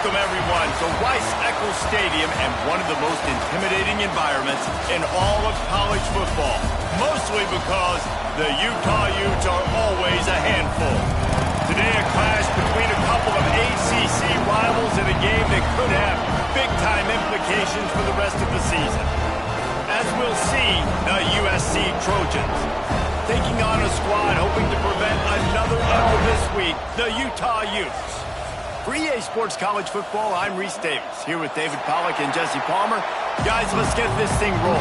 Welcome, everyone, to Rice-Eccles Stadium and one of the most intimidating environments in all of college football, mostly because the Utah Utes are always a handful. Today, a clash between a couple of ACC rivals in a game that could have big-time implications for the rest of the season. As we'll see, the USC Trojans taking on a squad hoping to prevent another L this week, the Utah Utes. For EA Sports College Football, I'm Reese Davis, here with David Pollack and Jesse Palmer. Guys, let's get this thing rolling.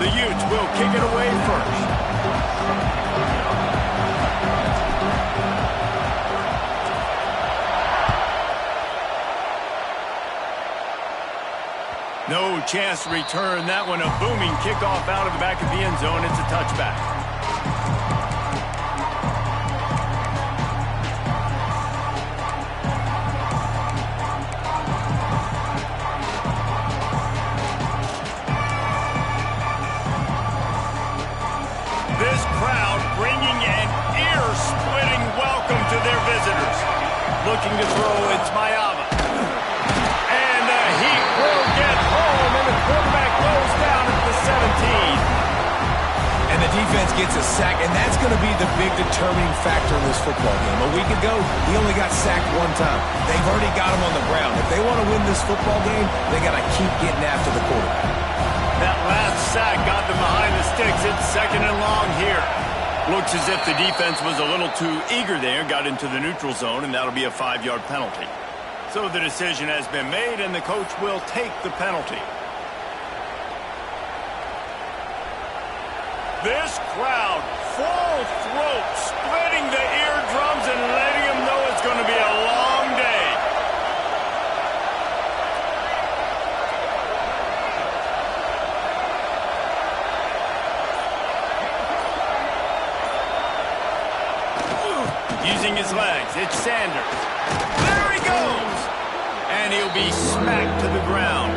The Utes will kick it away first. No chance to return that one. A booming kickoff out of the back of the end zone. It's a touchback. This crowd bringing an ear-splitting welcome to their visitors. Looking to throw, it's Mayava. And the Heat will get home, and the quarterback goes down at the 17. And the defense gets a sack, and that's going to be the big determining factor in this football game. A week ago, he only got sacked one time. They've already got him on the ground. If they want to win this football game, they got to keep getting after the quarterback. That last sack got them behind the sticks. It's second and long here. Looks as if the defense was a little too eager there, got into the neutral zone, and that'll be a 5-yard penalty. So the decision has been made, and the coach will take the penalty. This crowd, full throat, splitting the eardrums and letting them know it's going to be a long day. Using his legs, it's Sanders. There he goes! And he'll be smacked to the ground.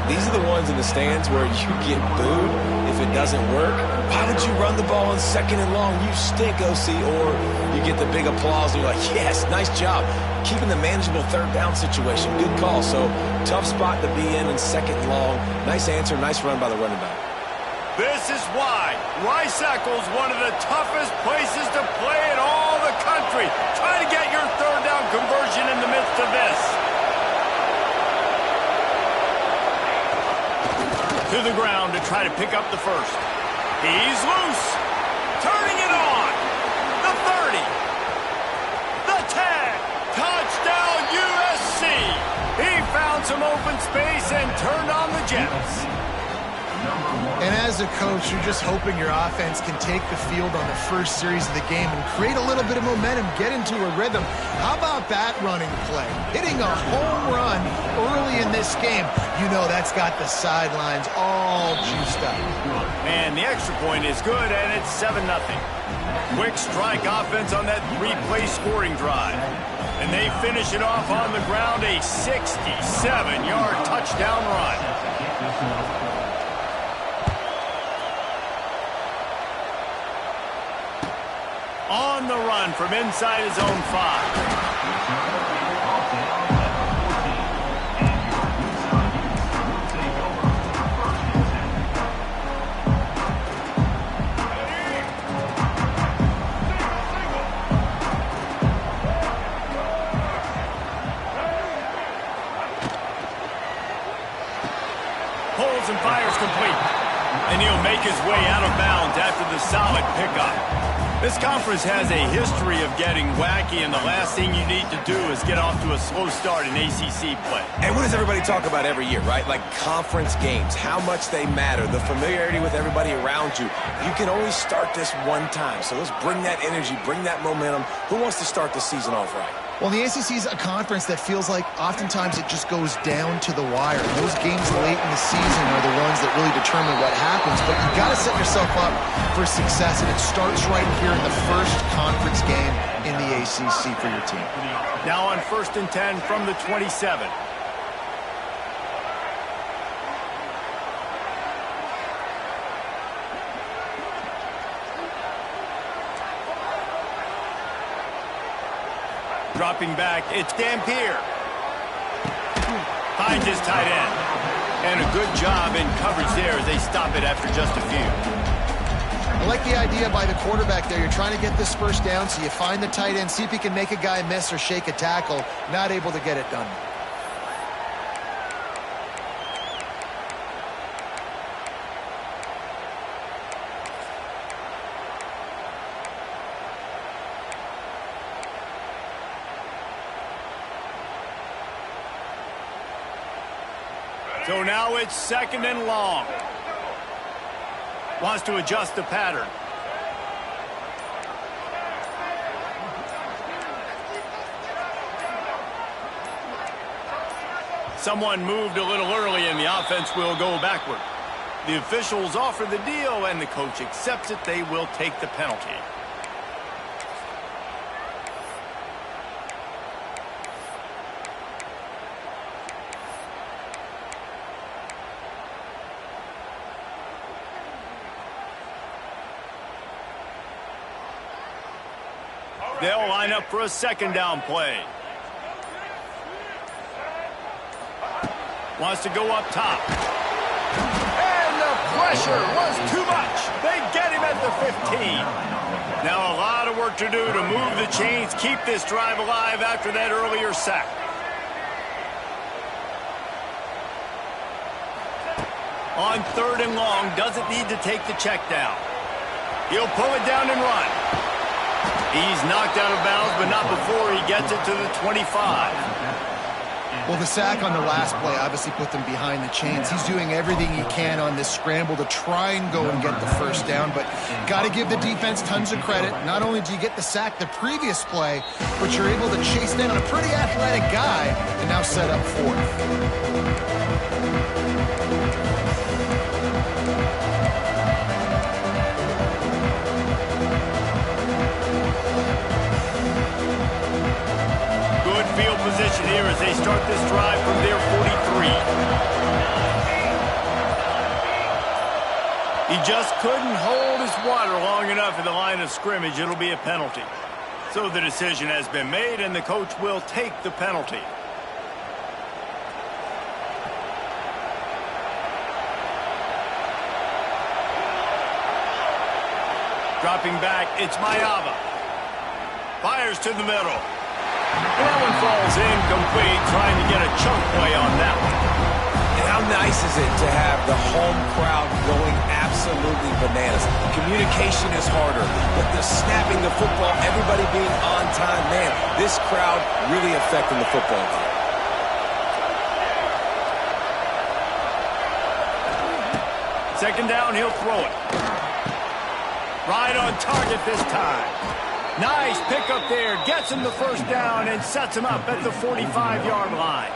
These are the ones in the stands where you get booed if it doesn't work. Why would you run the ball on second and long? You stink, OC. Or you get the big applause and you're like, yes, nice job. Keeping the manageable third down situation. Good call. So tough spot to be in second and long. Nice answer, nice run by the running back. This is why Rice-Eccles, one of the toughest places to play in all the country. Try to get your third down conversion in the midst of this. To the ground to try to pick up the first. He's loose. Turning it on. The 30. The 10. Touchdown USC. He found some open space and turned on the Jets. And as a coach, you're just hoping your offense can take the field on the first series of the game and create a little bit of momentum, get into a rhythm. How about that running play? Hitting a home run early in this game. You know that's got the sidelines all juiced up. And the extra point is good, and it's 7-0. Quick strike offense on that 3-play scoring drive. And they finish it off on the ground, a 67-yard touchdown run. On the run from inside his own 5. Pulls and fires complete. And he'll make his way out of bounds after the solid pickup. This conference has a history of getting wacky, and the last thing you need to do is get off to a slow start in ACC play. And what does everybody talk about every year, right? Like conference games, how much they matter, the familiarity with everybody around you. You can only start this one time, so let's bring that energy, bring that momentum. Who wants to start the season off right? Well, the ACC is a conference that feels like oftentimes it just goes down to the wire. Those games late in the season are the ones that really determine what happens, but you got to set yourself up for success, and it starts right here in the first conference game in the ACC for your team. Now on 1st and 10 from the 27. Dropping back, it's Dampier. Finds his tight end. And a good job in coverage there as they stop it after just a few. I like the idea by the quarterback there. You're trying to get this first down, so you find the tight end, see if he can make a guy miss or shake a tackle. Not able to get it done. So now it's 2nd and long. Wants to adjust the pattern. Someone moved a little early and the offense will go backward. The officials offer the deal and the coach accepts it. They will take the penalty. They'll line up for a 2nd down play. Wants to go up top. And the pressure was too much. They get him at the 15. Now a lot of work to do to move the chains, keep this drive alive after that earlier sack. On 3rd and long, doesn't need to take the check down. He'll pull it down and run. He's knocked out of bounds, but not before he gets it to the 25. Well, the sack on the last play obviously put them behind the chains. He's doing everything he can on this scramble to try and go and get the first down, but got to give the defense tons of credit. Not only do you get the sack the previous play, but you're able to chase down a pretty athletic guy and now set up 4th. Field position here as they start this drive from their 43. He just couldn't hold his water long enough in the line of scrimmage. It'll be a penalty. So the decision has been made, and the coach will take the penalty. Dropping back, it's Mayava. Fires to the middle. That one falls incomplete, trying to get a chunk play on that one. And how nice is it to have the home crowd going absolutely bananas? Communication is harder, but the snapping the football, everybody being on time, man, this crowd really affecting the football game. Second down, he'll throw it. Right on target this time. Nice pickup there. Gets him the first down and sets him up at the 45-yard line.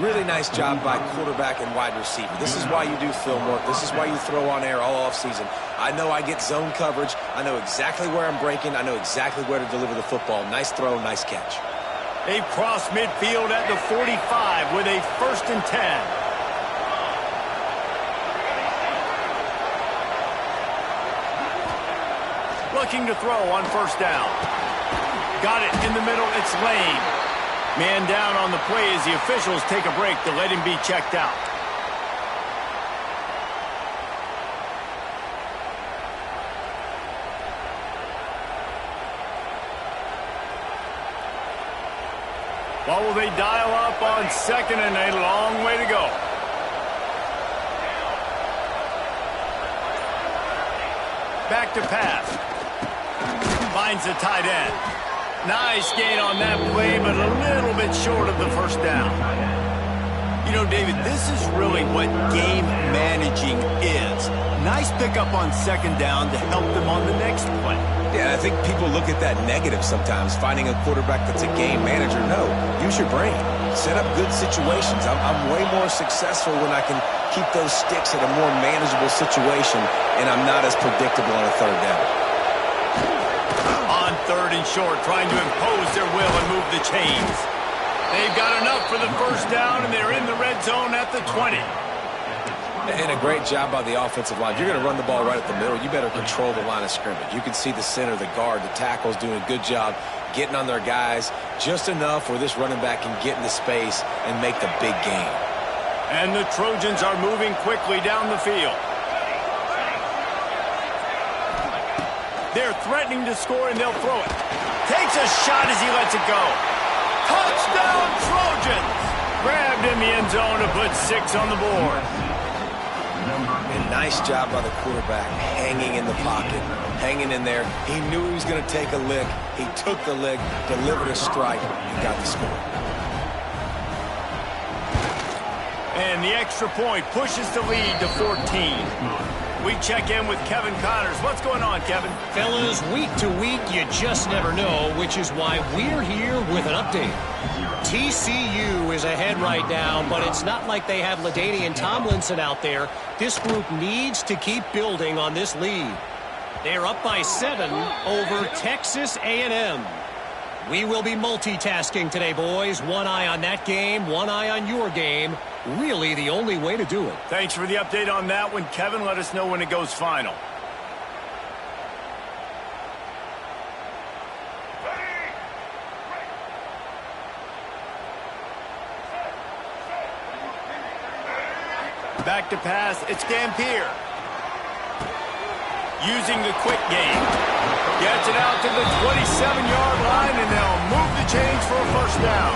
Really nice job by quarterback and wide receiver. This is why you do film work. This is why you throw on air all offseason. I know I get zone coverage. I know exactly where I'm breaking. I know exactly where to deliver the football. Nice throw, nice catch. They cross midfield at the 45 with a 1st and 10. Looking to throw on 1st down. Got it in the middle. It's Lane. Man down on the play as the officials take a break to let him be checked out. What will they dial up on 2nd and a long way to go? Back to pass. Finds the tight end. Nice gain on that play, but a little bit short of the 1st down. You know, David, this is really what game managing is. Nice pickup on 2nd down to help them on the next play. Yeah, I think people look at that negative sometimes, finding a quarterback that's a game manager. No, use your brain. Set up good situations. I'm way more successful when I can keep those sticks at a more manageable situation, and I'm not as predictable on a 3rd down. On 3rd and short, trying to impose their will and move the chains. They've got enough for the 1st down, and they're in the red zone at the 20. And a great job by the offensive line. You're going to run the ball right at the middle. You better control the line of scrimmage. You can see the center, the guard, the tackles doing a good job getting on their guys just enough where this running back can get into space and make the big gain. And the Trojans are moving quickly down the field. They're threatening to score, and they'll throw it. Takes a shot as he lets it go. Touchdown, Trojans! Grabbed in the end zone to put 6 on the board. And nice job by the quarterback, hanging in the pocket, hanging in there. He knew he was going to take a lick. He took the lick, delivered a strike, and got the score. And the extra point pushes the lead to 14. We check in with Kevin Connors. What's going on, Kevin? Fellas, week to week, you just never know, which is why we're here with an update. TCU is ahead right now, but it's not like they have LaDainian Tomlinson out there. This group needs to keep building on this lead. They're up by 7 over Texas A&M. We will be multitasking today, boys. One eye on that game, one eye on your game. Really the only way to do it. Thanks for the update on that one, Kevin. Let us know when it goes final. Back to pass, it's Dampier. Using the quick game. Gets it out to the 27-yard line, and they'll move the chains for a first down.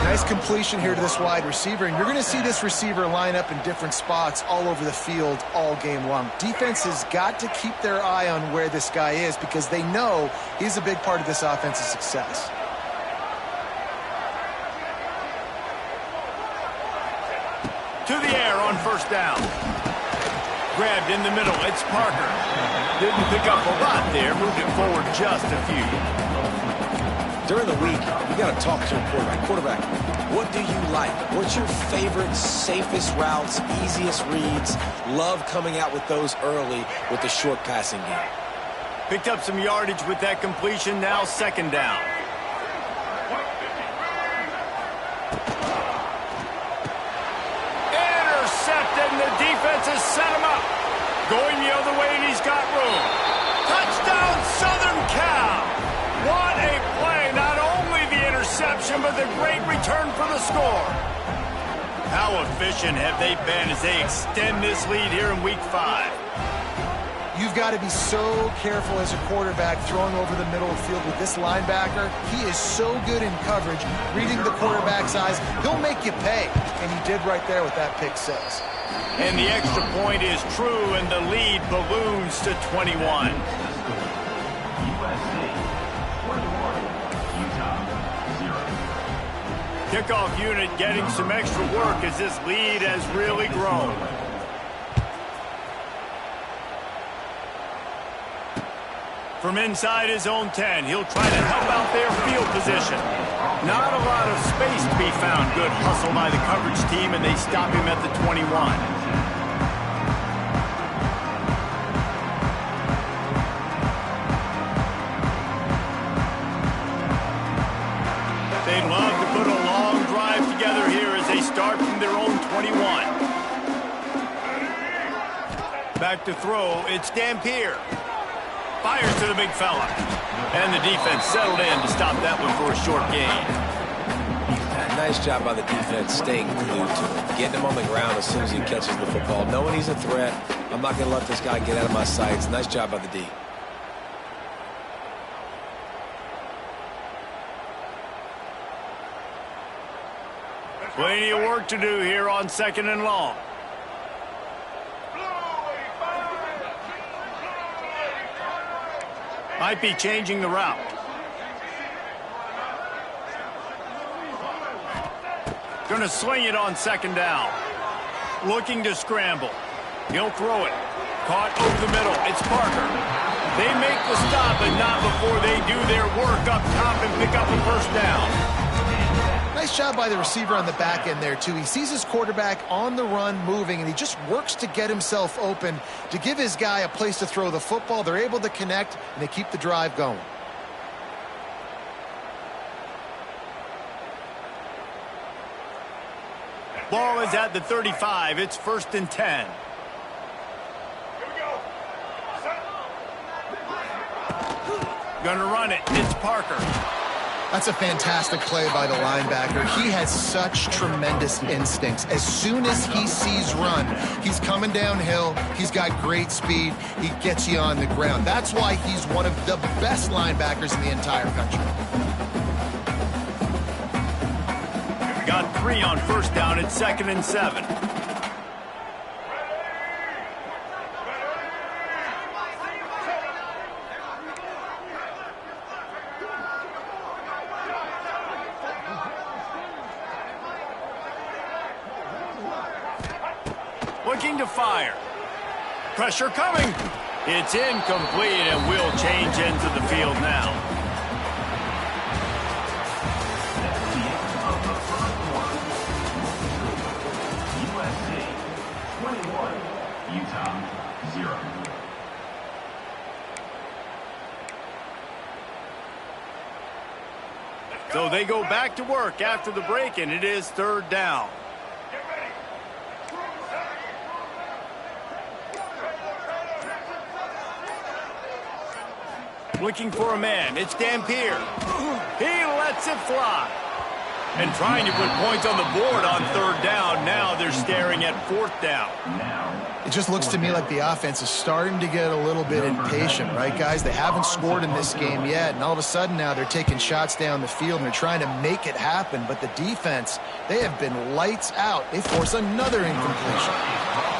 Nice completion here to this wide receiver, and you're going to see this receiver line up in different spots all over the field all game long. Defense has got to keep their eye on where this guy is because they know he's a big part of this offense's success. To the air on first down. Grabbed in the middle. It's Parker. Didn't pick up a lot there. Moved it forward just a few. During the week, you got to talk to your quarterback. Quarterback, what do you like? What's your favorite, safest routes, easiest reads? Love coming out with those early with the short passing game. Picked up some yardage with that completion. Now second down. Intercepted, and the defense has set him up. Going the other way, and he's got room. Touchdown, Southern Cal. What a play. Not only the interception, but the great return for the score. How efficient have they been as they extend this lead here in Week 5? You've got to be so careful as a quarterback throwing over the middle of the field with this linebacker. He is so good in coverage, reading the quarterback's eyes. He'll make you pay, and he did right there with that pick 6. And the extra point is true, and the lead balloons to 21. Kickoff unit getting some extra work as this lead has really grown. From inside his own 10, he'll try to help out their field position. Not a lot of space to be found. Good hustle by the coverage team, and they stop him at the 21. They'd love to put a long drive together here as they start from their own 21. Back to throw, it's Dampier. Fires to the big fella. And the defense settled in to stop that one for a short gain. Nice job by the defense staying glued to him. Getting him on the ground as soon as he catches the football. Knowing he's a threat, I'm not going to let this guy get out of my sights. Nice job by the D. Plenty of work to do here on second and long. Might be changing the route. Going to sling it on second down. Looking to scramble. He'll throw it. Caught over the middle. It's Parker. They make the stop, but not before they do their work up top and pick up a first down. Nice job by the receiver on the back end there, too. He sees his quarterback on the run moving, and he just works to get himself open to give his guy a place to throw the football. They're able to connect, and they keep the drive going. Ball is at the 35. It's 1st and 10. Gonna run it. It's Parker. That's a fantastic play by the linebacker. He has such tremendous instincts. As soon as he sees run, he's coming downhill. He's got great speed. He gets you on the ground. That's why he's one of the best linebackers in the entire country. Got 3 on 1st down. It's 2nd and 7. Looking to fire. Pressure coming. It's incomplete, and we'll change ends of the field now. USC 21, Utah 0. So they go back to work after the break, and it is 3rd down. Looking for a man. It's Dampier. He lets it fly. And trying to put points on the board on 3rd down. Now they're staring at 4th down. It just looks to me like the offense is starting to get a little bit impatient, right, guys? They haven't scored in this game yet, and all of a sudden now they're taking shots down the field and they're trying to make it happen. But the defense, they have been lights out. They force another incompletion.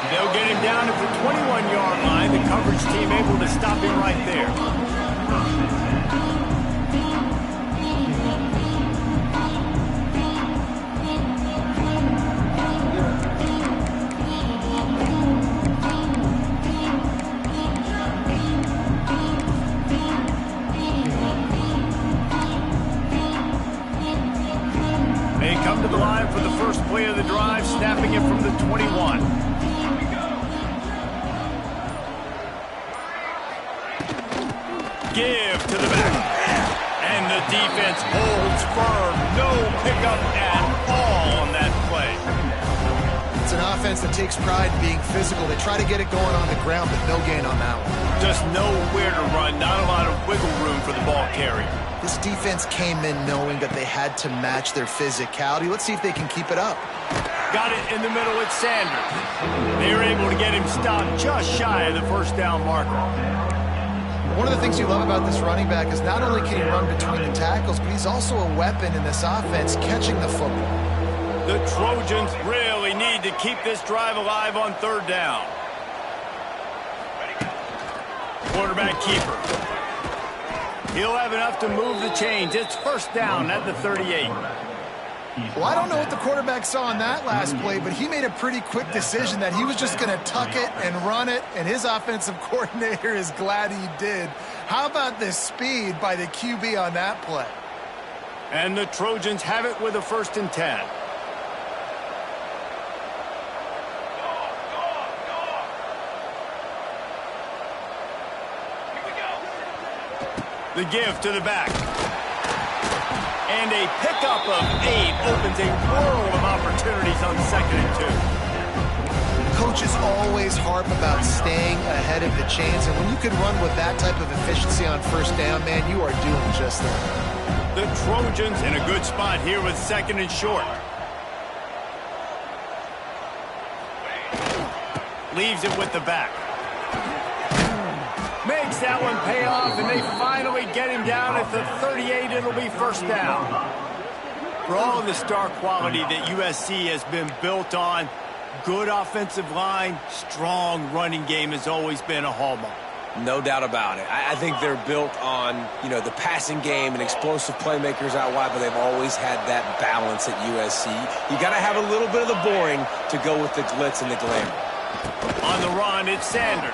They'll get him down at the 21-yard line. The coverage team able to stop him right there. They come to the line for the first play of the drive, snapping it from the 21. Give to the back. And the defense holds firm. No pickup at all on that play. It's an offense that takes pride in being physical. They try to get it going on the ground, but no gain on that one. Just nowhere to run. Not a lot of wiggle room for the ball carrier. This defense came in knowing that they had to match their physicality. Let's see if they can keep it up. Got it in the middle with Sanders. They were able to get him stopped just shy of the 1st down marker. One of the things you love about this running back is not only can he run between the tackles, but he's also a weapon in this offense, catching the football. The Trojans really need to keep this drive alive on 3rd down. Quarterback keeper. He'll have enough to move the chains. It's 1st down at the 38. Well, I don't know what the quarterback saw in that last play, but he made a pretty quick decision that he was just going to tuck it and run it, and his offensive coordinator is glad he did. How about the speed by the QB on that play? And the Trojans have it with a 1st and 10. The give to the back. And a pickup of 8 opens a world of opportunities on 2nd and 2. Coaches always harp about staying ahead of the chains, and when you can run with that type of efficiency on 1st down, man, you are doing just that. The Trojans in a good spot here with 2nd and short. Leaves it with the back. Makes that one pay off, and they finally get him down at the 38. It'll be 1st down. For all of the star quality that USC has been built on, good offensive line, strong running game has always been a hallmark. No doubt about it. I think they're built on, the passing game and explosive playmakers out wide, but they've always had that balance at USC. You got to have a little bit of the boring to go with the glitz and the glamour. On the run, it's Sanders.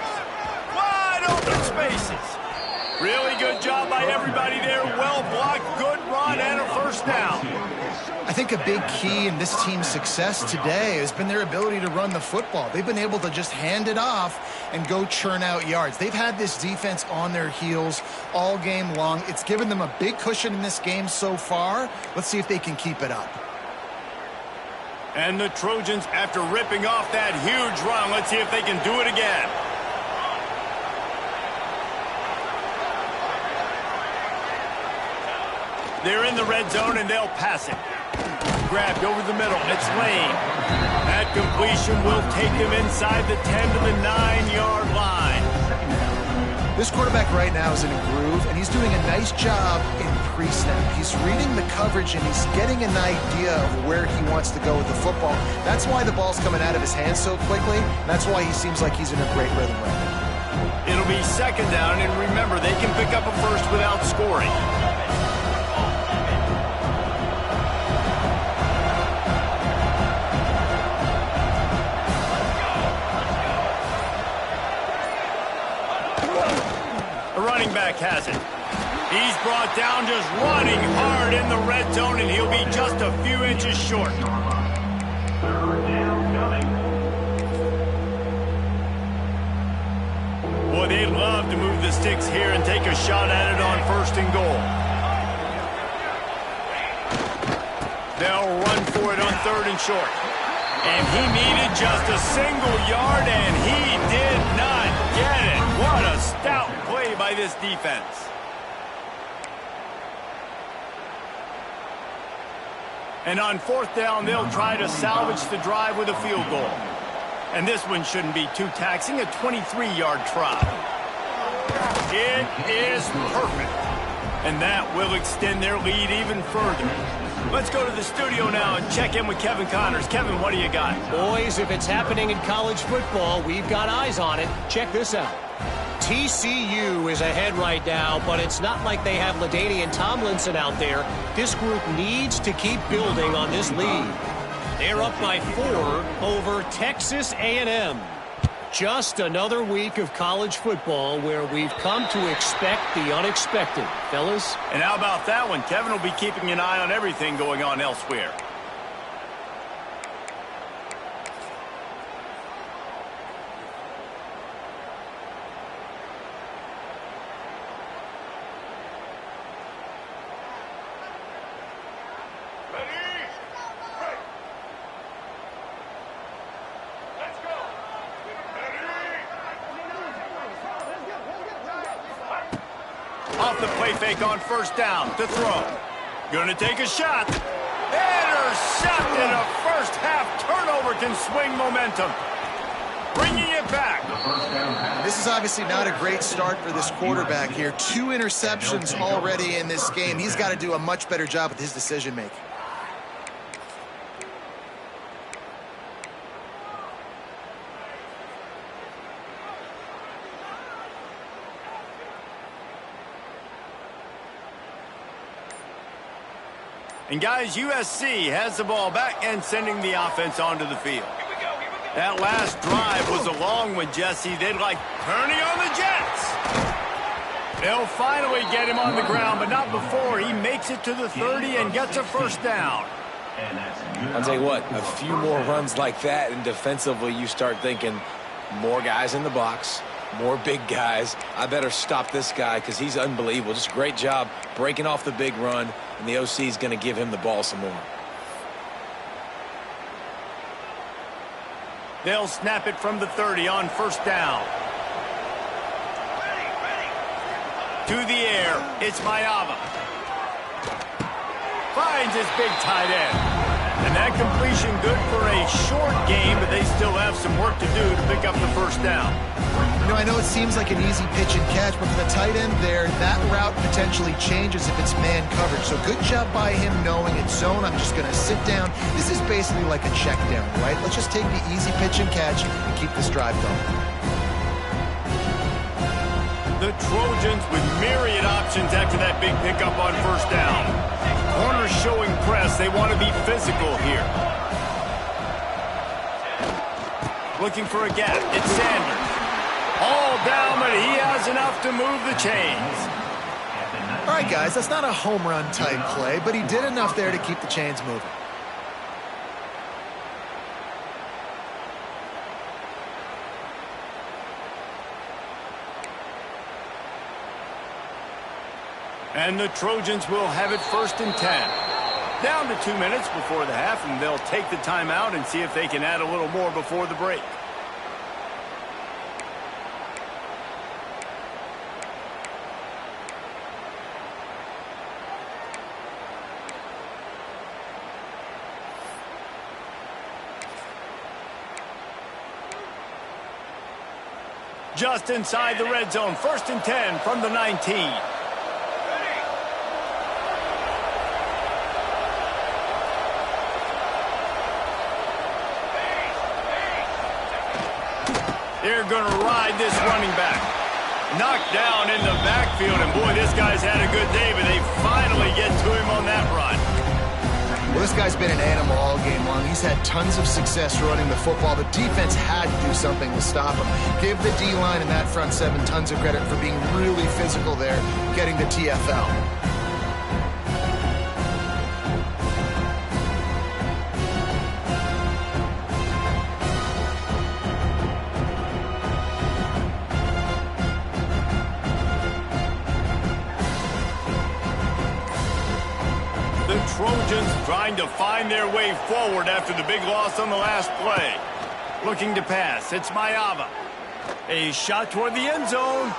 Open spaces. Really good job by everybody there. Well blocked, good run, and a 1st down. I think a big key in this team's success today has been their ability to run the football. They've been able to just hand it off and go churn out yards. They've had this defense on their heels all game long. It's given them a big cushion in this game so far. Let's see if they can keep it up. And the Trojans, after ripping off that huge run, let's see if they can do it again. They're in the red zone, and they'll pass it. Grabbed over the middle. It's Lane. That completion will take them inside the 10 to the 9-yard line. This quarterback right now is in a groove, and he's doing a nice job in pre-snap. He's reading the coverage, and he's getting an idea of where he wants to go with the football. That's why the ball's coming out of his hands so quickly. That's why he seems like he's in a great rhythm right now. It'll be second down, and remember, they can pick up a first without scoring. Running back has it. He's brought down just running hard in the red zone, and he'll be just a few inches short. Third down coming. Boy, they'd love to move the sticks here and take a shot at it on first and goal. They'll run for it on third and short. And he needed just a single yard, and he did not get it. What a stout play by this defense. And on fourth down, they'll try to salvage the drive with a field goal. And this one shouldn't be too taxing, a 23-yard try. It is perfect. And that will extend their lead even further. Let's go to the studio now and check in with Kevin Connors. Kevin, what do you got? Boys, if it's happening in college football, we've got eyes on it. Check this out. TCU is ahead right now, but it's not like they have LaDainian Tomlinson out there. This group needs to keep building on this lead. They're up by 4 over Texas A&M. Just another week of college football where we've come to expect the unexpected, fellas. And how about that one? Kevin will be keeping an eye on everything going on elsewhere. Off the play fake on first down to throw. Gonna take a shot. Intercepted. A first half turnover can swing momentum. Bringing it back. This is obviously not a great start for this quarterback here. 2 interceptions already in this game. He's got to do a much better job with his decision making. And guys, USC has the ball back and sending the offense onto the field. That last drive was a long one, Jesse. They'd like turning on the Jets. They'll finally get him on the ground, but not before he makes it to the 30 and gets a first down. I'll tell you what, a few more runs like that, and defensively you start thinking more guys in the box, more big guys. I better stop this guy because he's unbelievable. Just a great job breaking off the big run, and the OC is going to give him the ball some more. They'll snap it from the 30 on first down. To the air, it's Mayava. Finds his big tight end. And that completion good for a short game, but they still have some work to do to pick up the first down. You know, I know it seems like an easy pitch and catch, but for the tight end there, that route potentially changes if it's man coverage. So good job by him knowing it's zone. I'm just going to sit down. This is basically like a check down, right? Let's just take the easy pitch and catch and keep this drive going. The Trojans with myriad options after that big pickup on first down. Corners showing press. They want to be physical here. Looking for a gap. It's Sanders. All down, but he has enough to move the chains. All right, guys, that's not a home run type play, but he did enough there to keep the chains moving. And the Trojans will have it 1st and 10. Down to 2 minutes before the half, and they'll take the timeout and see if they can add a little more before the break. Just inside the red zone, 1st and 10 from the 19. They're going to ride this running back. Knocked down in the backfield, and boy, this guy's had a good day, but they finally get to him on that run. Well, this guy's been an animal all game long. He's had tons of success running the football. The defense had to do something to stop him. Give the D-line and that front seven tons of credit for being really physical there, getting the TFL. Trojans trying to find their way forward after the big loss on the last play. Looking to pass. It's Mayava. A shot toward the end zone.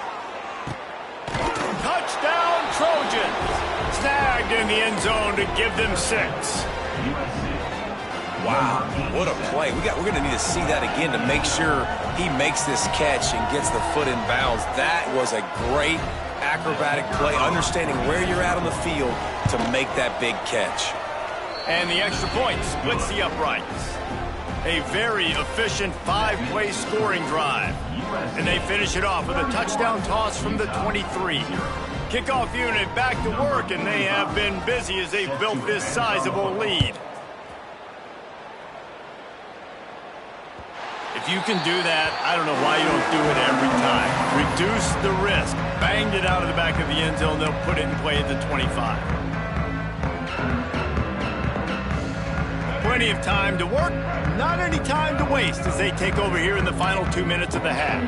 Touchdown, Trojans. Snagged in the end zone to give them 6. Wow, what a play. We're going to need to see that again to make sure he makes this catch and gets the foot in bounds. That was a great acrobatic play, understanding where you're at on the field to make that big catch. And the extra point splits the uprights. A very efficient 5-play scoring drive. And they finish it off with a touchdown toss from the 23. Kickoff unit back to work, and they have been busy as they've built this sizable lead. If you can do that, I don't know why you don't do it every time. Reduce the risk. Banged it out of the back of the end zone. They'll put it in play at the 25. Plenty of time to work. Not any time to waste as they take over here in the final 2 minutes of the half.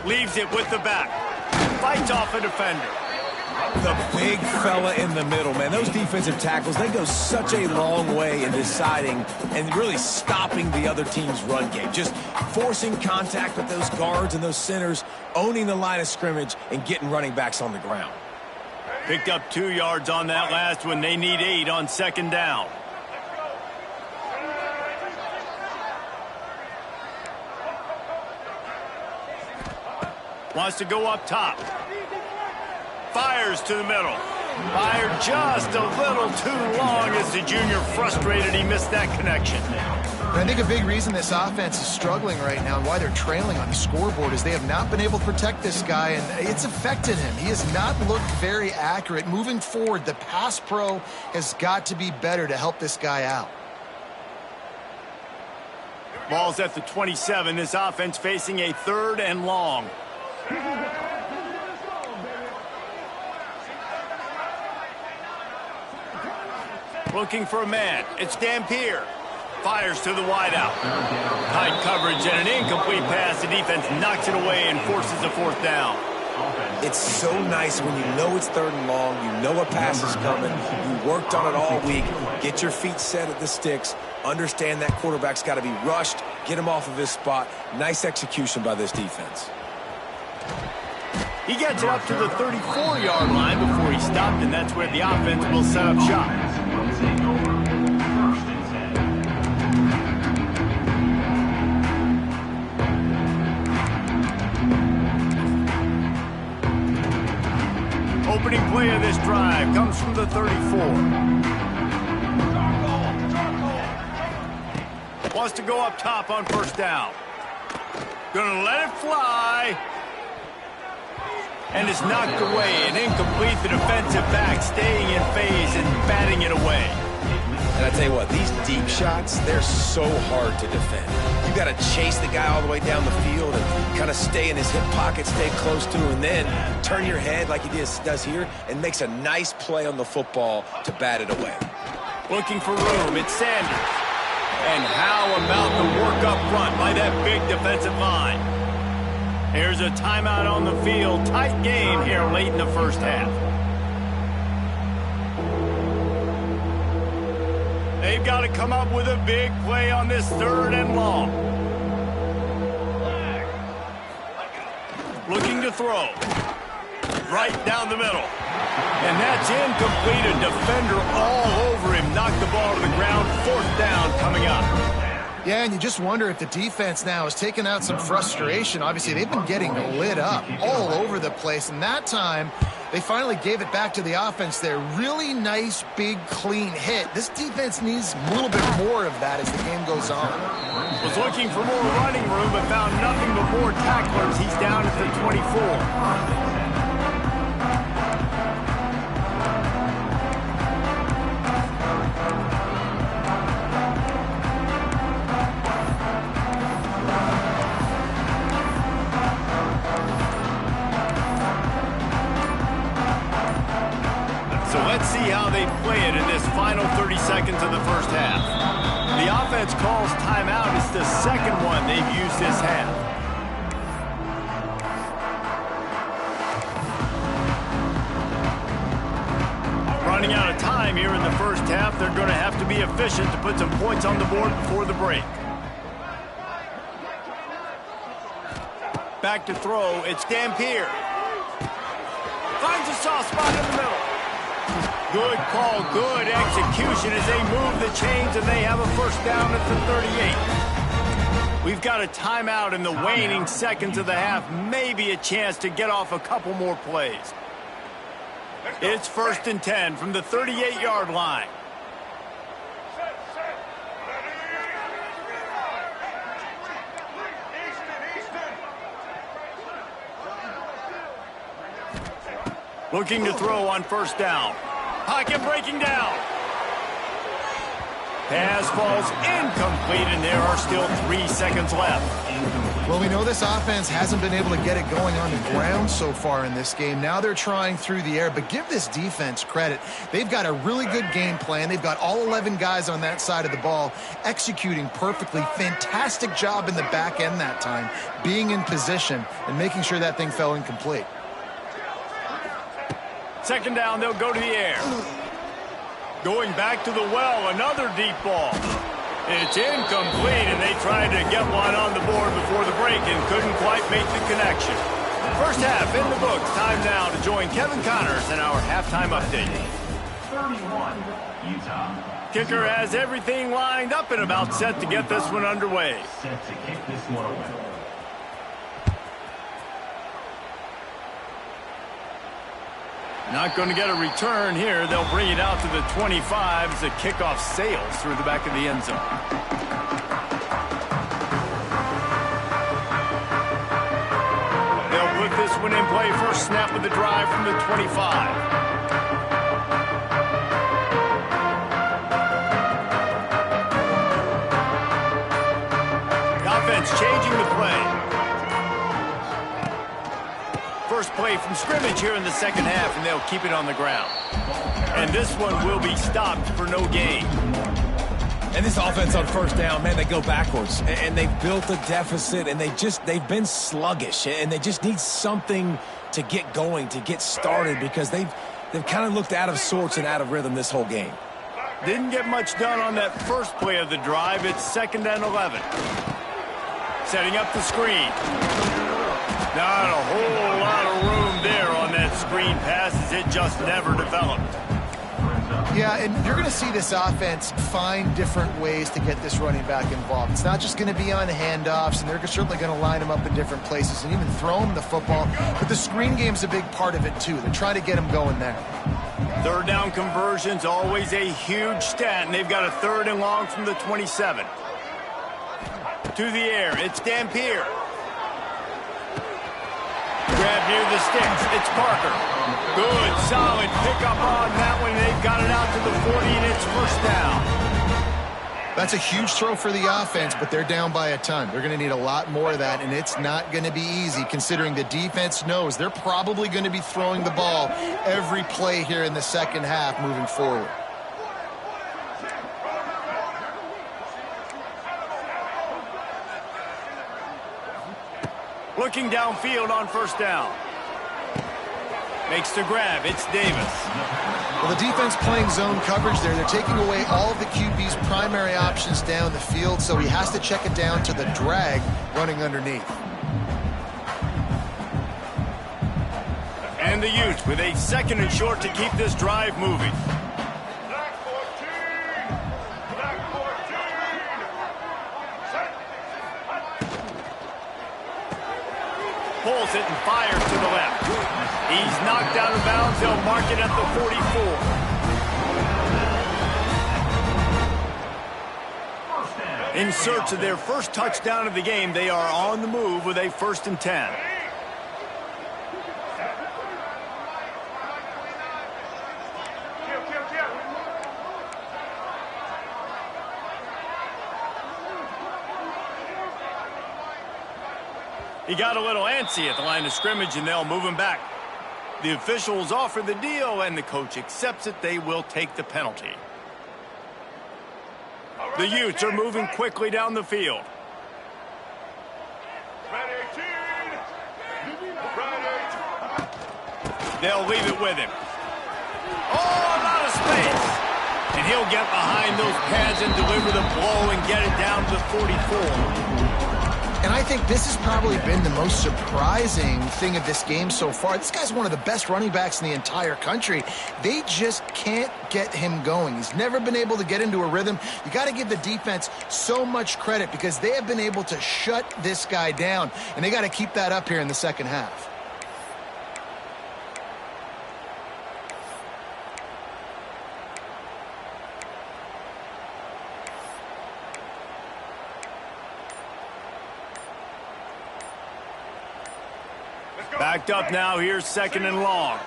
Leaves it with the back. Fights off a defender. The big fella in the middle, man. Those defensive tackles, they go such a long way in deciding and really stopping the other team's run game. Just forcing contact with those guards and those centers, owning the line of scrimmage, and getting running backs on the ground. Picked up 2 yards on that last one. They need 8 on 2nd down. Wants to go up top. Fires to the middle. Fired just a little too long as the junior frustrated he missed that connection. I think a big reason this offense is struggling right now and why they're trailing on the scoreboard is they have not been able to protect this guy, and it's affected him. He has not looked very accurate. Moving forward, the pass pro has got to be better to help this guy out. Ball's at the 27. This offense facing a 3rd and long. Looking for a man. It's Dampier. Fires to the wideout. Tight coverage and an incomplete pass. The defense knocks it away and forces a 4th down. It's so nice when you know it's 3rd and long, you know a pass is coming, you worked on it all week, get your feet set at the sticks, understand that quarterback's got to be rushed, get him off of his spot. Nice execution by this defense. He gets it up to the 34-yard line before he stopped, and that's where the offense will set up shop. Opening play of this drive comes from the 34. Wants to go up top on 1st down. Gonna let it fly. And it's knocked away and incomplete. The defensive back staying in phase and batting it away. And I tell you what, these deep shots, they're so hard to defend. You got to chase the guy all the way down the field and kind of stay in his hip pocket, stay close to him, and then turn your head like he does here and makes a nice play on the football to bat it away. Looking for room. It's Sanders. And how about the work up front by that big defensive line? Here's a timeout on the field. Tight game here late in the first half. They've got to come up with a big play on this 3rd and long. Looking to throw. Right down the middle. And that's incomplete. A defender all over him. Knocked the ball to the ground. 4th down coming up. Yeah, and you just wonder if the defense now has taken out some frustration. Obviously, they've been getting lit up all over the place. And that time, they finally gave it back to the offense there. Really nice, big, clean hit. This defense needs a little bit more of that as the game goes on. Was looking for more running room, but found nothing but more tacklers. He's down at the 24. How they play it in this final 30 seconds of the first half. The offense calls timeout. It's the second one they've used this half. Running out of time here in the first half. They're going to have to be efficient to put some points on the board before the break. Back to throw. It's Dampier. Finds a soft spot in the middle. Good call, good execution as they move the chains, and they have a first down at the 38. We've got a timeout in the waning seconds of the half. Maybe a chance to get off a couple more plays. It's 1st and 10 from the 38-yard line. Looking to throw on 1st down. Pocket breaking down. Pass falls incomplete, and there are still 3 seconds left. Well, we know this offense hasn't been able to get it going on the ground so far in this game. Now they're trying through the air, but give this defense credit. They've got a really good game plan. They've got all 11 guys on that side of the ball executing perfectly. Fantastic job in the back end that time, being in position and making sure that thing fell incomplete. 2nd down, they'll go to the air. Going back to the well, another deep ball. It's incomplete, and they tried to get one on the board before the break and couldn't quite make the connection. First half in the books. Time now to join Kevin Connors in our halftime update. 31, Utah. Kicker has everything lined up and about set to get this one underway. Set to kick this one away. Not going to get a return here. They'll bring it out to the 25 as the kickoff sails through the back of the end zone. They'll put this one in play. First snap of the drive from the 25. The offense changing the play. First play from scrimmage here in the second half, and they'll keep it on the ground. And this one will be stopped for no gain. And this offense on 1st down, man, they go backwards. And they've built a deficit, and they've been sluggish. And they just need something to get going, to get started, because they've kind of looked out of sorts and out of rhythm this whole game. Didn't get much done on that first play of the drive. It's 2nd and 11. Setting up the screen. Not a whole lot of room there on that screen pass as it just never developed. Yeah, and you're going to see this offense find different ways to get this running back involved. It's not just going to be on handoffs, and they're certainly going to line him up in different places and even throw him the football. But the screen game's a big part of it, too. They're trying to get him going there. 3rd down conversion's always a huge stat, and they've got a 3rd and long from the 27. To the air, it's Dampier. Grab near the sticks. It's Parker. Good, solid pickup on that one. They've got it out to the 40, and it's 1st down. That's a huge throw for the offense, but they're down by a ton. They're going to need a lot more of that, and it's not going to be easy considering the defense knows they're probably going to be throwing the ball every play here in the second half moving forward. Looking downfield on first down. Makes the grab. It's Davis. Well, the defense playing zone coverage there. They're taking away all of the QB's primary options down the field, so he has to check it down to the drag running underneath. And the Utes with a 2nd and short to keep this drive moving. Pulls it and fires to the left. He's knocked out of bounds. They'll mark it at the 44. In search of their first touchdown of the game, they are on the move with a 1st and 10. He got a little antsy at the line of scrimmage, and they'll move him back. The officials offer the deal, and the coach accepts it. They will take the penalty. The Utes are moving quickly down the field. They'll leave it with him. Oh, a lot of space. And he'll get behind those pads and deliver the blow and get it down to the 44. And I think this has probably been the most surprising thing of this game so far. This guy's one of the best running backs in the entire country. They just can't get him going. He's never been able to get into a rhythm. You got to give the defense so much credit because they have been able to shut this guy down. And they got to keep that up here in the second half. Backed up now, here's 2nd and long.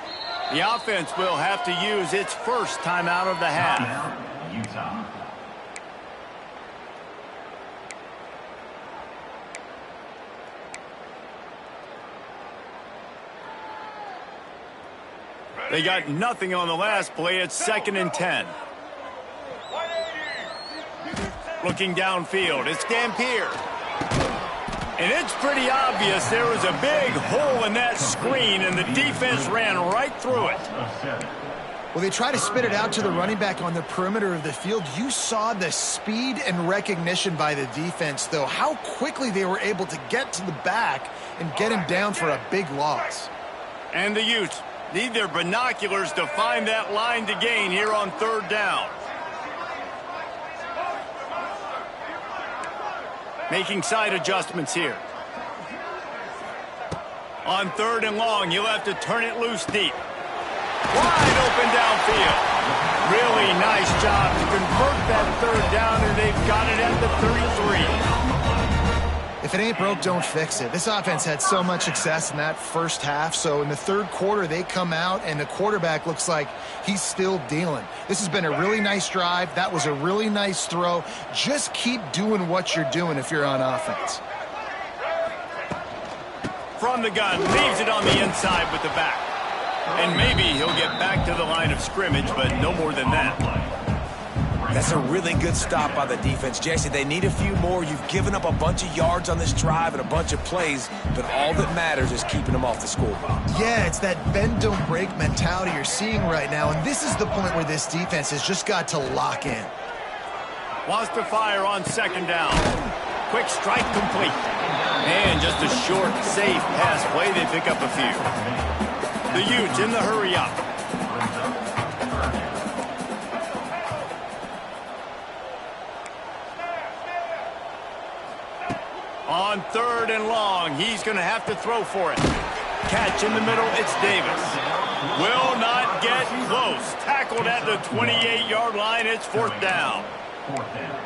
The offense will have to use its first timeout of the half. Utah. They got nothing on the last play. It's 2nd and 10. Looking downfield, it's Dampier. And it's pretty obvious there was a big hole in that screen, and the defense ran right through it. Well, they try to spit it out to the running back on the perimeter of the field. You saw the speed and recognition by the defense, though, how quickly they were able to get to the back and get him down for a big loss. And the Utes need their binoculars to find that line to gain here on 3rd down. Making side adjustments here. On 3rd and long, you'll have to turn it loose deep. Wide open downfield. Really nice job to convert that 3rd down, and they've got it at the 33. If it ain't broke, don't fix it. This offense had so much success in that first half, so in the 3rd quarter, they come out, and the quarterback looks like he's still dealing. This has been a really nice drive. That was a really nice throw. Just keep doing what you're doing if you're on offense. From the gun, leaves it on the inside with the back. And maybe he'll get back to the line of scrimmage, but no more than that. That's a really good stop by the defense. Jesse, they need a few more. You've given up a bunch of yards on this drive and a bunch of plays, but all that matters is keeping them off the scoreboard. Yeah, it's that bend, don't break mentality you're seeing right now, and this is the point where this defense has just got to lock in. Wants to fire on 2nd down. Quick strike complete. And just a short, safe pass play. They pick up a few. The Utes in the hurry up. On 3rd and long, he's going to have to throw for it. Catch in the middle, it's Davis. Will not get close. Tackled at the 28-yard line, it's 4th down. 4th down.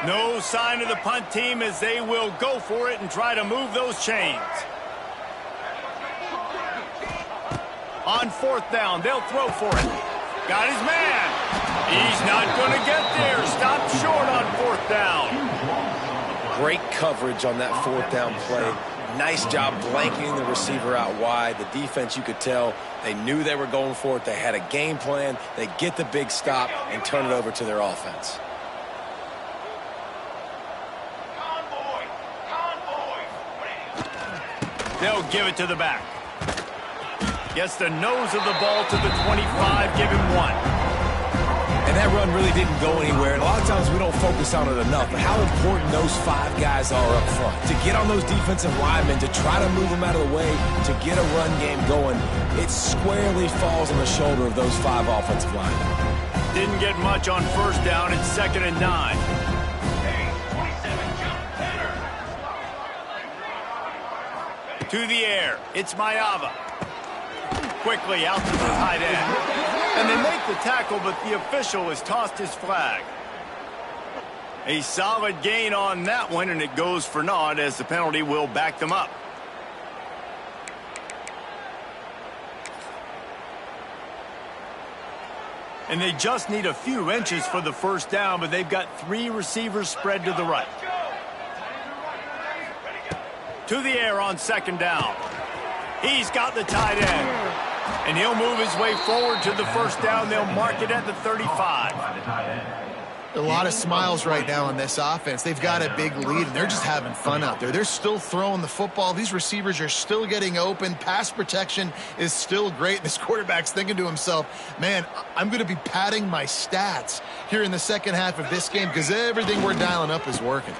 No sign of the punt team as they will go for it and try to move those chains. On 4th down, they'll throw for it. Got his man. He's not going to get there. Stopped short on 4th down. Great coverage on that 4th down play. Nice job blanketing the receiver out wide. The defense, you could tell, they knew they were going for it. They had a game plan. They get the big stop and turn it over to their offense. They'll give it to the back. Gets the nose of the ball to the 25, give him 1. And that run really didn't go anywhere. And a lot of times we don't focus on it enough, but how important those 5 guys are up front. To get on those defensive linemen, to try to move them out of the way, to get a run game going, it squarely falls on the shoulder of those 5 offensive linemen. Didn't get much on first down. It's 2nd and 9. To the air. It's Mayava. Quickly out to the tight end. And they make the tackle, but the official has tossed his flag. A solid gain on that one, and it goes for naught as the penalty will back them up. And they just need a few inches for the first down, but they've got 3 receivers spread to the right. To the air on 2nd down. He's got the tight end. And he'll move his way forward to the first down. They'll mark it at the 35. A lot of smiles right now on this offense. They've got a big lead, and they're just having fun out there. They're still throwing the football. These receivers are still getting open. Pass protection is still great. This quarterback's thinking to himself, man, I'm going to be padding my stats here in the second half of this game because everything we're dialing up is working.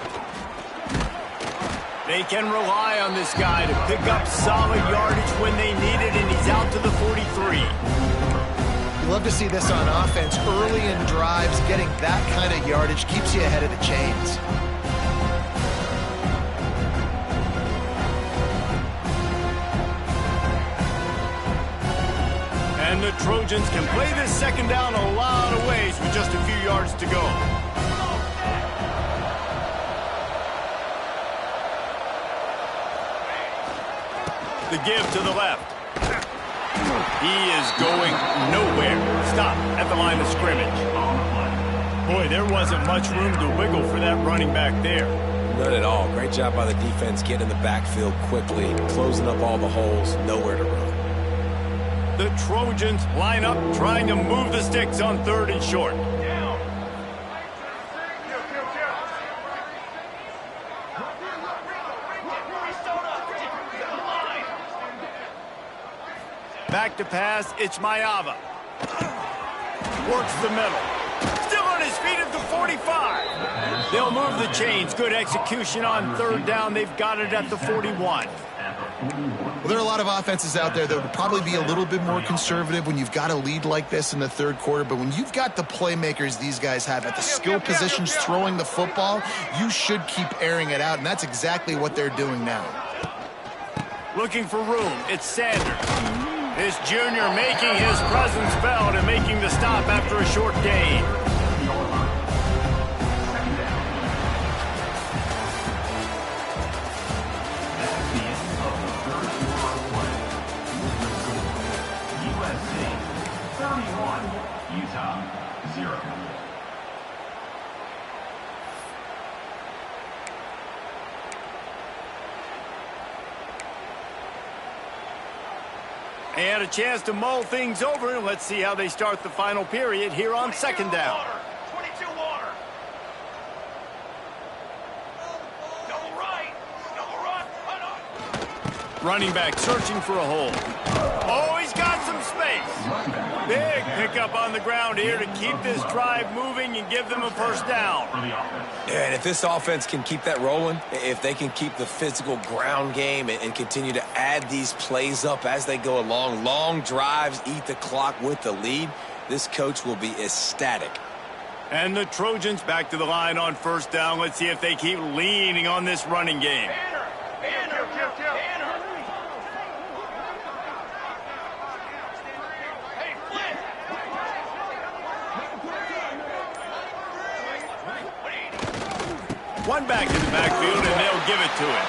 They can rely on this guy to pick up solid yardage when they need it, and he's out to the 43. You love to see this on offense. Early in drives, getting that kind of yardage keeps you ahead of the chains. And the Trojans can play this second down a lot of ways with just a few yards to go. The give to the left. He is going nowhere. Stop at the line of scrimmage. Boy, there wasn't much room to wiggle for that running back there. None at all. Great job by the defense getting in the backfield quickly, closing up all the holes, nowhere to run. The Trojans line up trying to move the sticks on 3rd and short. Back to pass, it's Mayava. Works the middle. Still on his feet at the 45. They'll move the chains. Good execution on 3rd down. They've got it at the 41. Well, there are a lot of offenses out there that would probably be a little bit more conservative when you've got a lead like this in the 3rd quarter. But when you've got the playmakers these guys have at the skill positions throwing the football, you should keep airing it out. And that's exactly what they're doing now. Looking for room. It's Sanders. This junior making his presence felt and making the stop after a short gain. USC 31, Utah 0. And a chance to mull things over, and let's see how they start the final period here on 2nd down. 22 water. Double right. Double run. Running back searching for a hole. Oh, he's got some space. Big pickup on the ground here to keep this drive moving and give them a first down. And if this offense can keep that rolling, if they can keep the physical ground game and continue to add these plays up as they go along, long drives, eat the clock with the lead, this coach will be ecstatic. And the Trojans back to the line on 1st down. Let's see if they keep leaning on this running game. One back in the backfield, and they'll give it to him.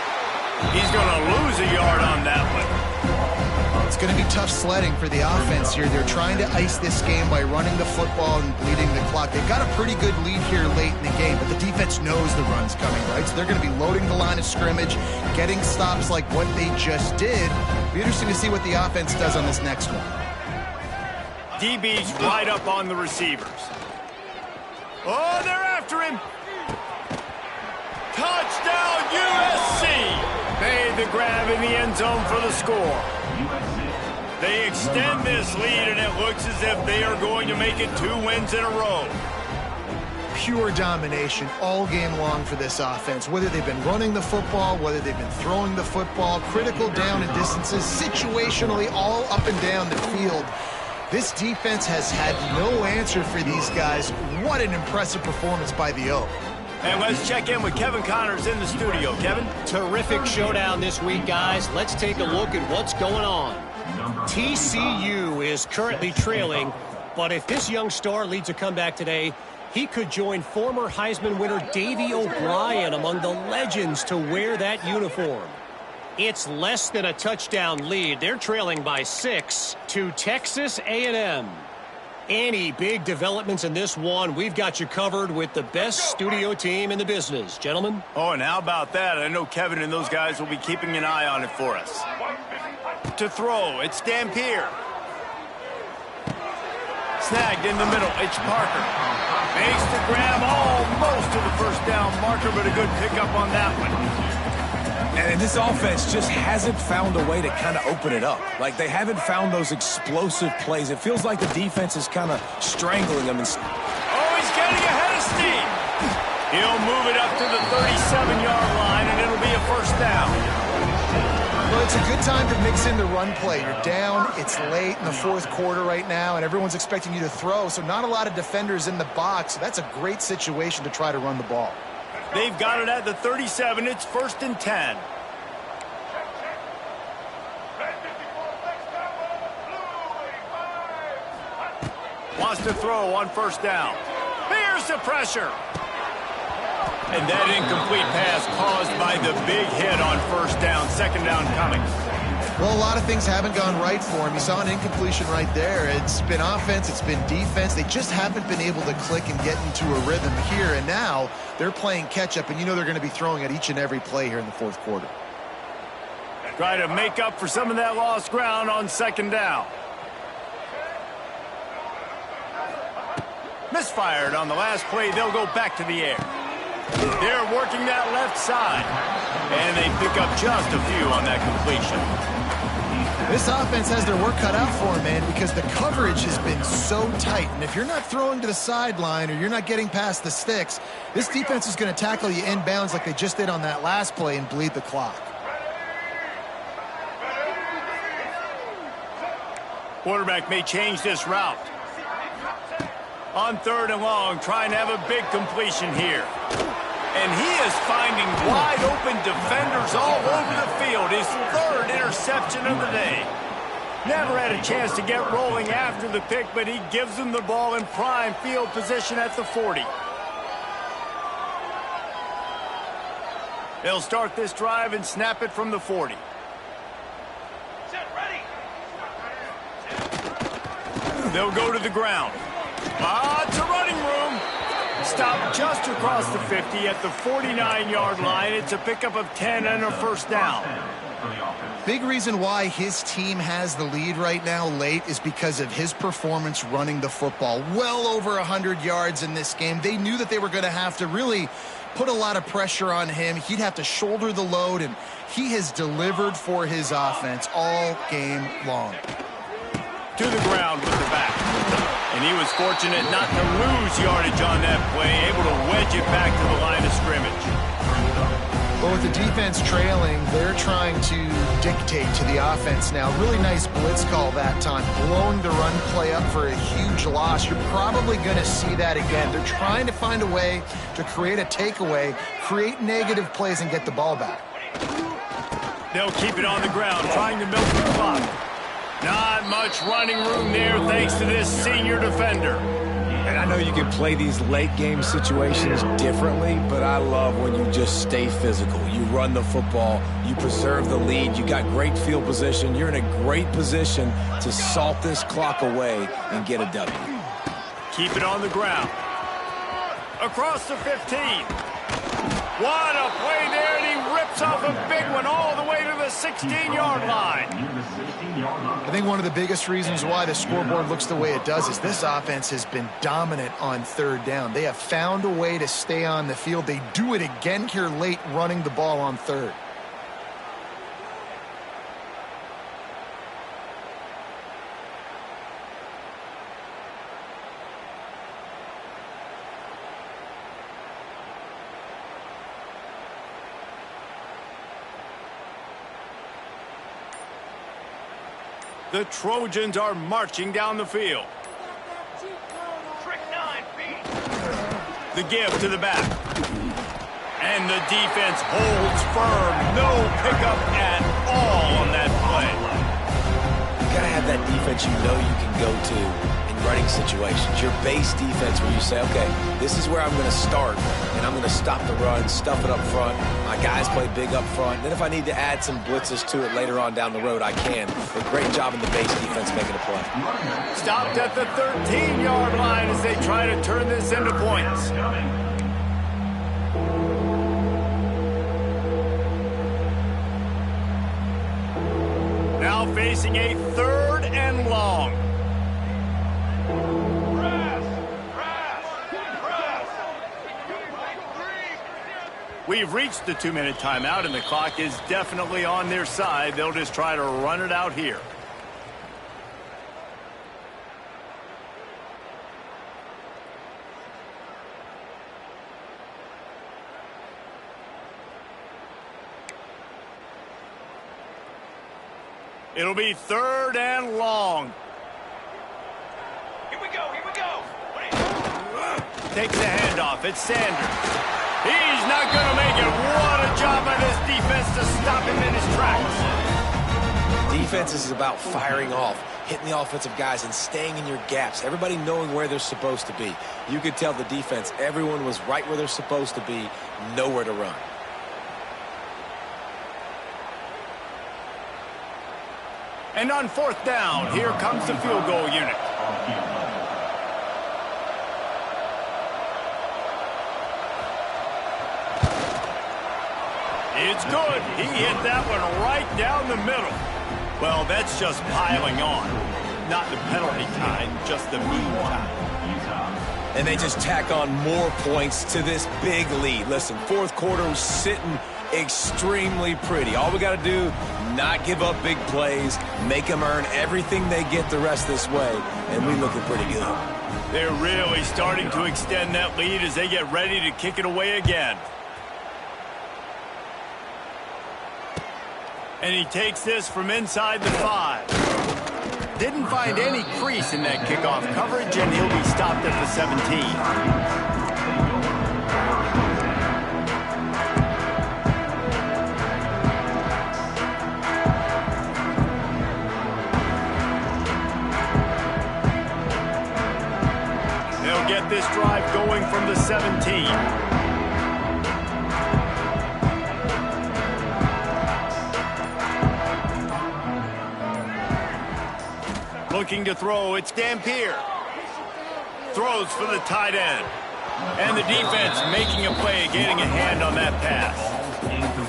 He's going to lose a yard on that one. It's going to be tough sledding for the offense here. They're trying to ice this game by running the football and bleeding the clock. They've got a pretty good lead here late in the game, but the defense knows the run's coming, right? So they're going to be loading the line of scrimmage, getting stops like what they just did. It'll be interesting to see what the offense does on this next one. DB's right up on the receivers. Oh, they're after him. Touchdown, USC! Made the grab in the end zone for the score. They extend this lead, and it looks as if they are going to make it 2 wins in a row. Pure domination all game long for this offense. Whether they've been running the football, whether they've been throwing the football, critical down and distances, situationally all up and down the field. This defense has had no answer for these guys. What an impressive performance by the O. And let's check in with Kevin Connors in the studio. Kevin? Terrific showdown this week, guys. Let's take a look at what's going on. TCU is currently trailing, but if this young star leads a comeback today, he could join former Heisman winner Davey O'Brien among the legends to wear that uniform. It's less than a touchdown lead. They're trailing by 6 to Texas A&M. Any big developments in this one, we've got you covered with the best studio team in the business. Gentlemen? Oh, and how about that? I know Kevin and those guys will be keeping an eye on it for us. To throw, it's Dampier. Snagged in the middle, it's Parker. Makes the grab almost to the first down marker, but a good pickup on that one. And this offense just hasn't found a way to kind of open it up. Like, they haven't found those explosive plays. It feels like the defense is kind of strangling them. Oh, he's getting ahead of steam. He'll move it up to the 37-yard line, and it'll be a first down. Well, it's a good time to mix in the run play. You're down, it's late in the fourth quarter right now, and everyone's expecting you to throw, so not a lot of defenders in the box. So that's a great situation to try to run the ball. They've got it at the 37. It's 1st and 10. Wants to throw on first down. Here's the pressure. And that incomplete pass caused by the big hit on first down. Second down coming. Well, a lot of things haven't gone right for him. You saw an incompletion right there. It's been offense, it's been defense. They just haven't been able to click and get into a rhythm here. And now they're playing catch-up, and you know they're going to be throwing at each and every play here in the fourth quarter. Try to make up for some of that lost ground on second down. Misfired on the last play. They'll go back to the air. They're working that left side. And they pick up just a few on that completion. This offense has their work cut out for them, man, because the coverage has been so tight. And if you're not throwing to the sideline or you're not getting past the sticks, this defense is going to tackle you inbounds like they just did on that last play and bleed the clock. Quarterback may change this route. On 3rd and long, trying to have a big completion here. And he is finding wide open defenders all over the field. His 3rd interception of the day. Never had a chance to get rolling after the pick, but he gives them the ball in prime field position at the 40. They'll start this drive and snap it from the 40. They'll go to the ground. It's a running room. Stop just across the 50 at the 49-yard line. It's a pickup of 10 and a first down. Big reason why his team has the lead right now late is because of his performance running the football. Well over 100 yards in this game. They knew that they were going to have to really put a lot of pressure on him. He'd have to shoulder the load, and he has delivered for his offense all game long. To the ground with the back. And he was fortunate not to lose yardage on that play, able to wedge it back to the line of scrimmage. Well, with the defense trailing, they're trying to dictate to the offense now. Really nice blitz call that time, blowing the run play up for a huge loss. You're probably going to see that again. They're trying to find a way to create a takeaway, create negative plays, and get the ball back. They'll keep it on the ground, trying to milk the clock. Not much running room there thanks to this senior defender. And I know you can play these late game situations differently, but I love when you just stay physical. You run the football, you preserve the lead, you got great field position, you're in a great position to salt this clock away and get a W. Keep it on the ground. Across the 15. What a play there, and he rips off a big one all the way to the 16-yard line. I think one of the biggest reasons why the scoreboard looks the way it does is this offense has been dominant on 3rd down. They have found a way to stay on the field. They do it again here late, running the ball on 3rd. The Trojans are marching down the field. Trick 9, beat. The give to the back. And the defense holds firm. No pickup at all on that play. You got to have that defense you know you can go to in running situations. Your base defense where you say, okay, this is where I'm going to start, and I'm going to stop the run, stuff it up front. My guys play big up front. Then if I need to add some blitzes to it later on down the road, I can. But great job in the base defense making a play. Stopped at the 13-yard line as they try to turn this into points. Now facing a 3rd and long. We've reached the 2-minute timeout, and the clock is definitely on their side. They'll just try to run it out here. It'll be 3rd and long. Here we go, here we go. Takes the handoff. It's Sanders. He's not going to make it. What a job by this defense to stop him in his tracks. Defense is about firing off, hitting the offensive guys, and staying in your gaps. Everybody knowing where they're supposed to be. You could tell the defense, everyone was right where they're supposed to be, nowhere to run. And on 4th down, here comes the field goal unit. It's good. He hit that one right down the middle. Well, that's just piling on. Not the penalty kind, just the mean kind. And they just tack on more points to this big lead. Listen, 4th quarter was sitting extremely pretty. All we got to do, not give up big plays, make them earn everything they get the rest of this way, and we looking pretty good. They're really starting to extend that lead as they get ready to kick it away again. And he takes this from inside the 5. Didn't find any crease in that kickoff coverage, and he'll be stopped at the 17. They'll get this drive going from the 17. Looking to throw, it's Dampier. Throws for the tight end. And the defense making a play, getting a hand on that pass.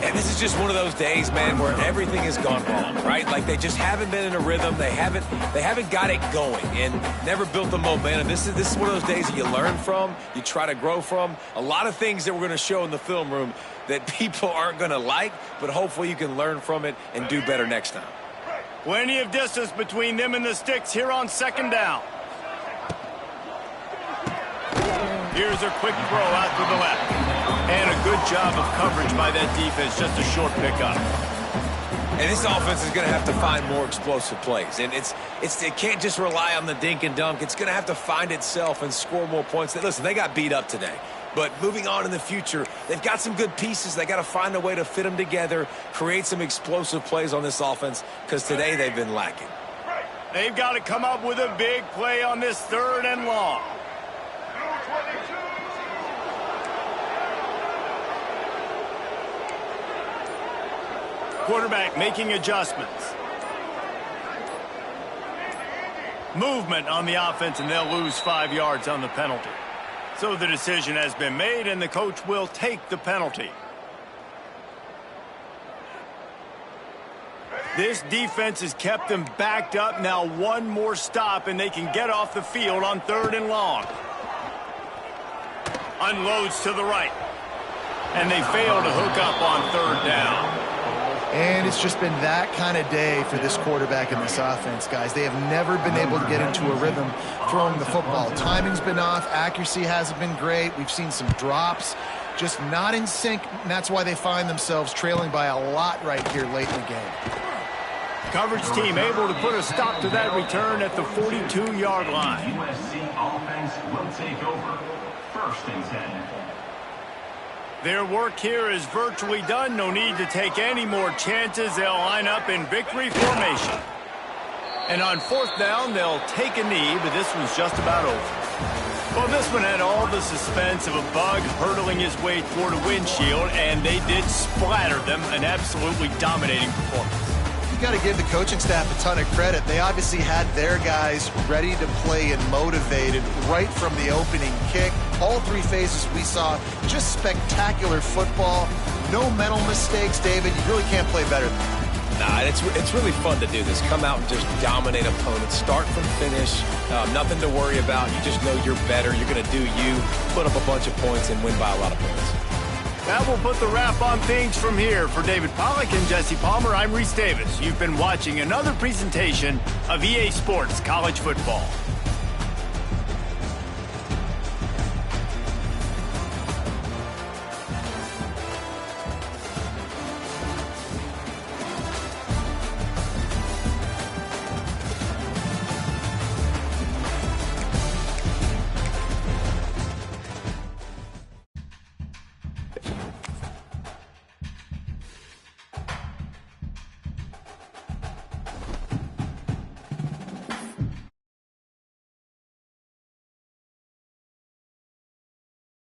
And this is just one of those days, man, where everything has gone wrong, right? Like they just haven't been in a rhythm. They haven't got it going and never built the momentum. This is one of those days that you learn from, you try to grow from. A lot of things that we're going to show in the film room that people aren't going to like, but hopefully you can learn from it and do better next time. Plenty of distance between them and the sticks here on 2nd down. Here's a quick throw out to the left. And a good job of coverage by that defense, just a short pickup. And this offense is going to have to find more explosive plays. And it can't just rely on the dink and dunk. It's going to have to find itself and score more points. Listen, they got beat up today. But moving on in the future, they've got some good pieces. They got to find a way to fit them together, create some explosive plays on this offense, because today they've been lacking. They've got to come up with a big play on this 3rd and long. Quarterback making adjustments. Movement on the offense, and they'll lose 5 yards on the penalty. So the decision has been made, and the coach will take the penalty. This defense has kept them backed up. Now one more stop, and they can get off the field on 3rd and long. Unloads to the right. And they fail to hook up on 3rd down. And it's just been that kind of day for this quarterback and this offense, guys. They have never been able to get into a rhythm throwing the football. Timing's been off. Accuracy hasn't been great. We've seen some drops. Just not in sync, and that's why they find themselves trailing by a lot right here late in the game. Coverage team able to put a stop to that return at the 42-yard line. USC offense will take over. 1st and 10. Their work here is virtually done. No need to take any more chances. They'll line up in victory formation. And on 4th down, they'll take a knee, but this one's just about over. Well, this one had all the suspense of a bug hurtling his way toward a windshield, and they did splatter them. An absolutely dominating performance. You got to give the coaching staff a ton of credit. They obviously had their guys ready to play and motivated right from the opening kick. All 3 phases we saw, just spectacular football. No mental mistakes, David. You really can't play better than that. Nah, it's really fun to do this. Come out and just dominate opponents. Start from finish. Nothing to worry about. You just know you're better. You're going to do you, put up a bunch of points, and win by a lot of points. That will put the wrap on things from here. For David Pollack and Jesse Palmer, I'm Reese Davis. You've been watching another presentation of EA Sports College Football.